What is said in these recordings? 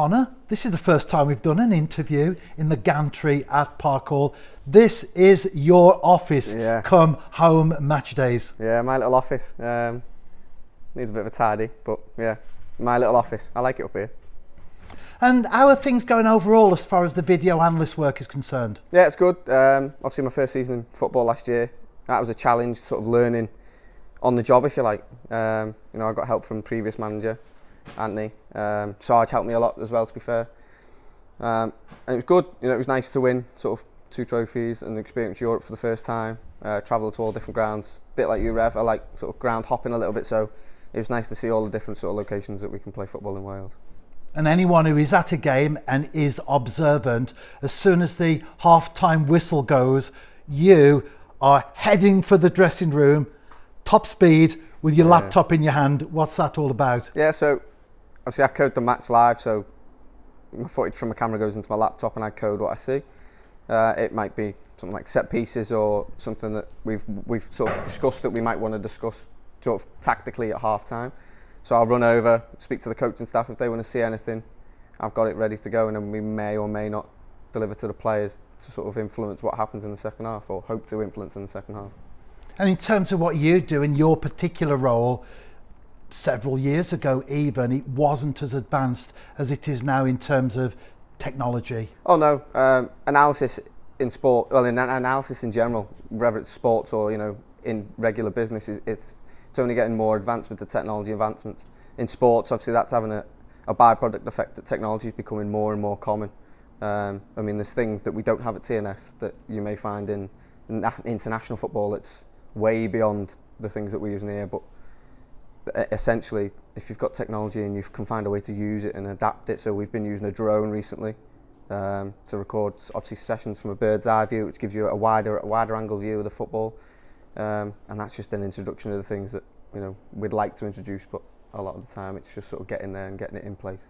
Connor, this is the first time we've done an interview in the gantry at Park Hall. This is your office come home match days. Yeah, my little office. Needs a bit of a tidy, but yeah, my little office. I like it up here. And how are things going overall as far as the video analyst work is concerned? Yeah, it's good. Obviously my first season in football last year, that was a challenge, sort of learning on the job, if you like. I got help from previous manager, Hindley. Sarge helped me a lot as well, to be fair. And it was good. It was nice to win sort of 2 trophies and experience Europe for the first time. Travel to all different grounds. A bit like you, Rev. I like sort of ground hopping a little bit, so it was nice to see all the different sort of locations that we can play football in Wales. And anyone who is at a game and is observant, as soon as the half-time whistle goes, you are heading for the dressing room, top speed, with your laptop in your hand. What's that all about? Yeah, so obviously I code the match live, so my footage from the camera goes into my laptop and I code what I see. It might be something like set pieces or something that we've sort of discussed that we might want to discuss sort of tactically at half time. So I'll run over, speak to the coaching staff if they want to see anything. I've got it ready to go, and then we may or may not deliver to the players to sort of influence what happens in the second half, or hope to influence in the second half. And in terms of what you do in your particular role, several years ago even, it wasn't as advanced as it is now in terms of technology. Oh no, analysis in sport, well in analysis in general, whether it's sports or in regular business, it's only getting more advanced with the technology advancements. In sports, obviously that's having a byproduct effect that technology is becoming more and more common. There's things that we don't have at TNS that you may find in international football. It's way beyond the things that we use in here, but essentially if you've got technology and you can find a way to use it and adapt it. So we've been using a drone recently to record obviously sessions from a bird's eye view, which gives you a wider angle view of the football. And that's just an introduction of the things that we'd like to introduce, but a lot of the time it's just sort of getting there and getting it in place.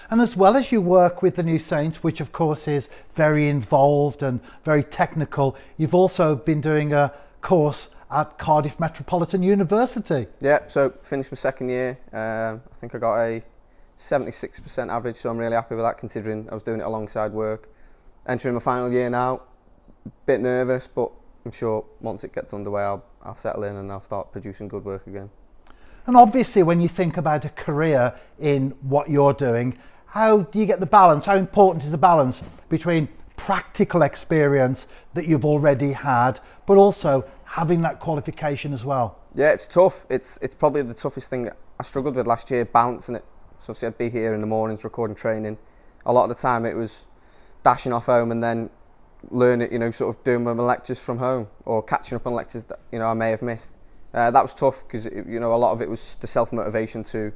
And as well as you work with the New Saints, which of course is very involved and very technical, you've also been doing a course at Cardiff Metropolitan University. Yeah, so finished my second year. I think I got a 76% average, so I'm really happy with that considering I was doing it alongside work. Entering my final year now, bit nervous, but I'm sure once it gets underway I'll settle in and I'll start producing good work again. And obviously when you think about a career in what you're doing, how do you get the balance? How important is the balance between practical experience that you've already had, but also having that qualification as well? Yeah, it's tough. It's probably the toughest thing I struggled with last year, balancing it. So obviously I'd be here in the mornings recording training. A lot of the time it was dashing off home and then learn it, sort of doing my lectures from home or catching up on lectures that I may have missed. That was tough because a lot of it was the self-motivation to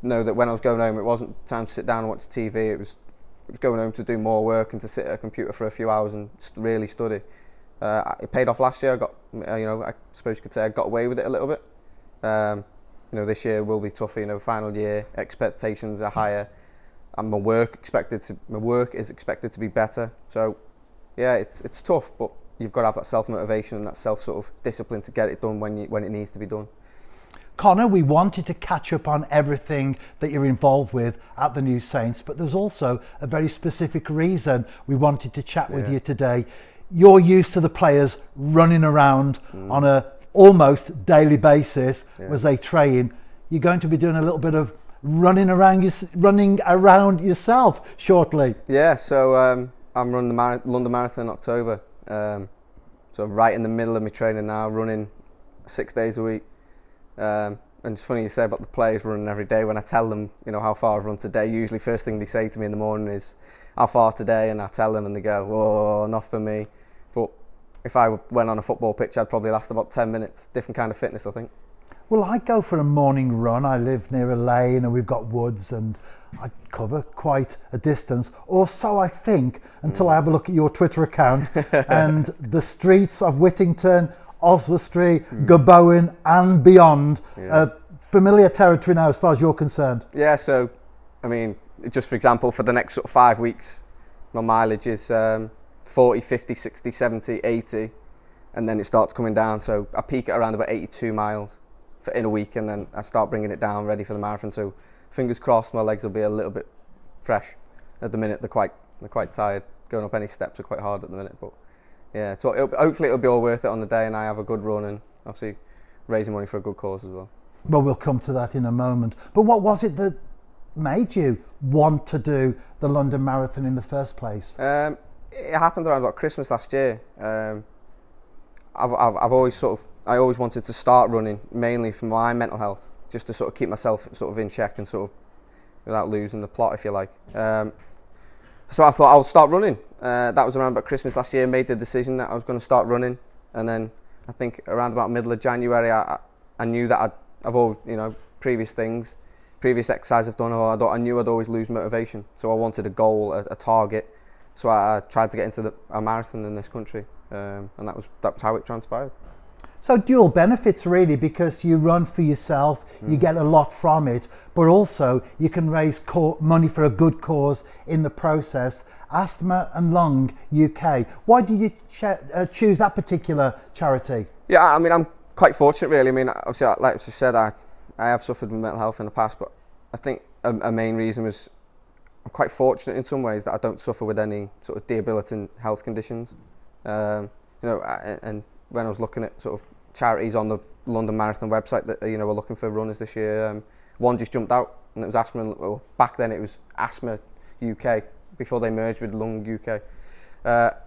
know that when I was going home it wasn't time to sit down and watch TV. It was going home to do more work and to sit at a computer for a few hours and really study. It paid off last year. I got, I suppose you could say I got away with it a little bit. This year will be tough. Final year expectations are higher, and my work is expected to be better. So yeah, it's tough, but you've got to have that self-motivation and that self sort of discipline to get it done when it needs to be done. Connor, we wanted to catch up on everything that you're involved with at the New Saints, but there's also a very specific reason we wanted to chat with you today. You're used to the players running around on a almost daily basis as they train. You're going to be doing a little bit of running around yourself shortly. Yeah, so I'm running the London Marathon in October. So right in the middle of my training now, running 6 days a week. And it's funny you say about the players running every day. When I tell them, how far I've run today, usually first thing they say to me in the morning is, how far today? And I tell them and they go, whoa, not for me. But if I went on a football pitch, I'd probably last about 10 minutes. Different kind of fitness, I think. Well, I go for a morning run. I live near a lane and we've got woods and I cover quite a distance, or so I think, until I have a look at your Twitter account and the streets of Whittington, Oswestry, Gobowen and beyond, familiar territory now as far as you're concerned. Yeah, so, just for example, for the next sort of 5 weeks, my mileage is 40, 50, 60, 70, 80, and then it starts coming down. So I peak at around about 82 miles in a week, and then I start bringing it down ready for the marathon. So fingers crossed my legs will be a little bit fresh. At the minute, they're quite tired. Going up any steps are quite hard at the minute, but yeah. So hopefully it'll be all worth it on the day, and I have a good run, and obviously raising money for a good cause as well. Well, we'll come to that in a moment. But what was it that made you want to do the London Marathon in the first place? It happened around about Christmas last year. I've always I always wanted to start running mainly for my mental health, just to sort of keep myself sort of in check and sort of without losing the plot, if you like. So I thought I'll start running. That was around about Christmas last year. Made the decision that I was going to start running, and then I think around about middle of January, I knew that I've always, previous exercise I've done, I knew I'd always lose motivation. So I wanted a goal, a target. So I tried to get into a marathon in this country, and that was how it transpired. So dual benefits really, because you run for yourself, you get a lot from it, but also you can raise money for a good cause in the process. Asthma and Lung UK. Why did you choose that particular charity? Yeah, I mean, I'm quite fortunate really. I mean, obviously, like I just said, I have suffered with mental health in the past, but I think a main reason was I'm quite fortunate in some ways that I don't suffer with any sort of debilitating health conditions. And when I was looking at sort of charities on the London Marathon website that were looking for runners this year, one just jumped out, and it was asthma. Well, back then it was Asthma UK before they merged with Lung UK.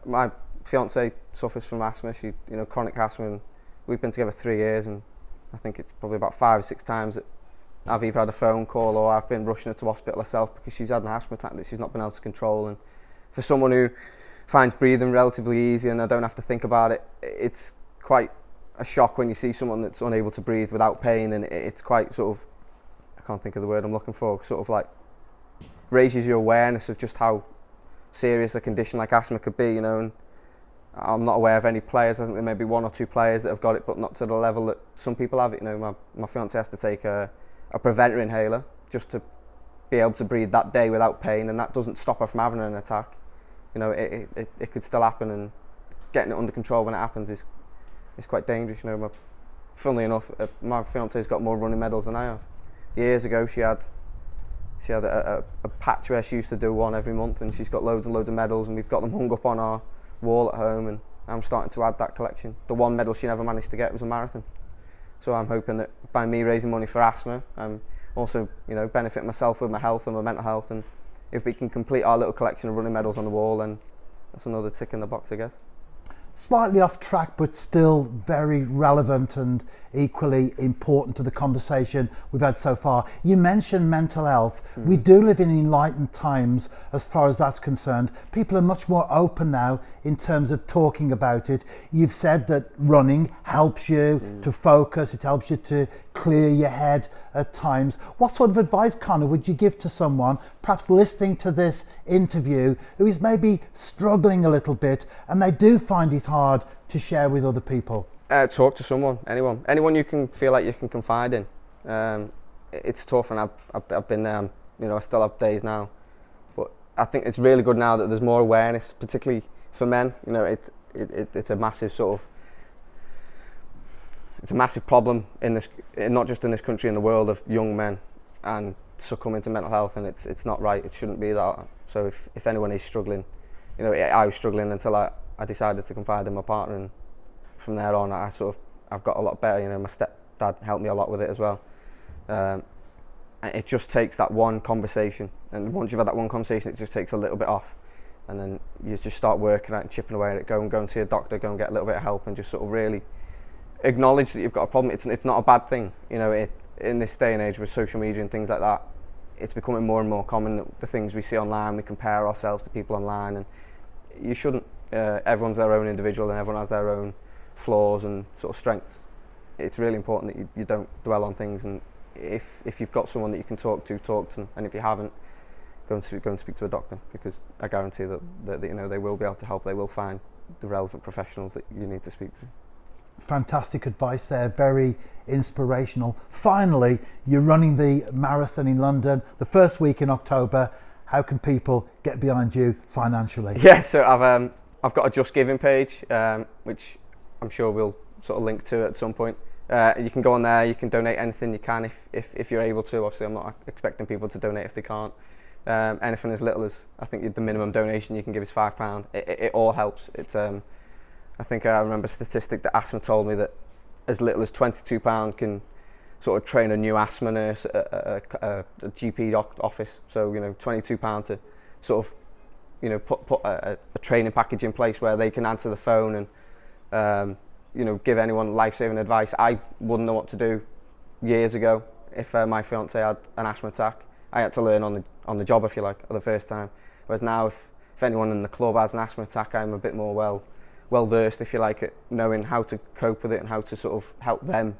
My fiance suffers from asthma. She, chronic asthma, and we've been together 3 years, and I think it's probably about 5 or 6 times that I've either had a phone call or I've been rushing her to hospital herself because she's had an asthma attack that she's not been able to control. And for someone who finds breathing relatively easy and I don't have to think about it, it's quite a shock when you see someone that's unable to breathe without pain, and it's quite sort of, I can't think of the word I'm looking for, sort of like raises your awareness of just how serious a condition like asthma could be, and I'm not aware of any players. I think there may be 1 or 2 players that have got it, but not to the level that some people have it. My fiance has to take a preventer inhaler just to be able to breathe that day without pain, and that doesn't stop her from having an attack. It could still happen, and getting it under control when it happens is quite dangerous. Funnily enough, my fiance's got more running medals than I have. Years ago, she had a patch where she used to do one every month, and she's got loads and loads of medals, and we've got them hung up on our wall at home, and I'm starting to add that collection. The one medal she never managed to get was a marathon. So I'm hoping that by me raising money for asthma, I'm also, benefiting myself with my health and my mental health, and if we can complete our little collection of running medals on the wall, then that's another tick in the box, I guess. Slightly off track, but still very relevant and equally important to the conversation we've had so far. You mentioned mental health. We do live in enlightened times as far as that's concerned. People are much more open now in terms of talking about it. You've said that running helps you to focus, it helps you to clear your head at times. What sort of advice, Connor, would you give to someone perhaps listening to this interview who is maybe struggling a little bit and they do find it hard to share with other people? Talk to someone, anyone you can feel like you can confide in. It's tough, and I've been there. I still have days now, but I think it's really good now that there's more awareness, particularly for men. It's a massive it's a massive problem not just in this country, in the world, of young men and succumbing to mental health, and it's not right. It shouldn't be that. So if anyone is struggling, I was struggling until I decided to confide in my partner, and from there on I've got a lot better. My stepdad helped me a lot with it as well. It just takes that one conversation, and once you've had that one conversation, it just takes a little bit off, and then you just start working at it and chipping away at it. Go and see a doctor, go and get a little bit of help, and just sort of really acknowledge that you've got a problem. It's not a bad thing. In this day and age with social media and things like that, it's becoming more and more common that the things we see online, we compare ourselves to people online, and you shouldn't. Everyone's their own individual, and everyone has their own flaws and sort of strengths. It's really important that you don't dwell on things, and if you've got someone that you can talk to them, and if you haven't, go and speak to a doctor, because I guarantee that they will be able to help. They will find the relevant professionals that you need to speak to. Fantastic advice there, very inspirational. Finally, you're running the marathon in London the first week in October. How can people get behind you financially? Yeah, so I've got a Just Giving page, which I'm sure we'll sort of link to at some point. You can go on there, you can donate anything you can if you're able to. Obviously, I'm not expecting people to donate if they can't. Anything as little as, I think the minimum donation you can give is £5. It all helps. It's I think I remember a statistic that asthma told me that as little as £22 can sort of train a new asthma nurse at a GP office. So, you know, £22 to sort of, you know, put a training package in place where they can answer the phone and, you know, give anyone life-saving advice. I wouldn't know what to do years ago if my fiance had an asthma attack. I had to learn on the job, if you like, the first time. Whereas now, if anyone in the club has an asthma attack, I'm a bit more well versed, if you like, at knowing how to cope with it and how to sort of help them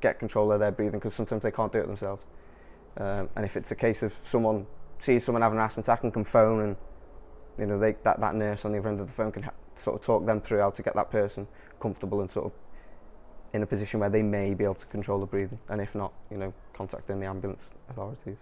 get control of their breathing, because sometimes they can't do it themselves. And if it's a case of someone sees someone having an asthma attack and can phone, and you know that nurse on the other end of the phone can sort of talk them through how to get that person comfortable and sort of in a position where they may be able to control the breathing, and if not, you know, contacting the ambulance authorities.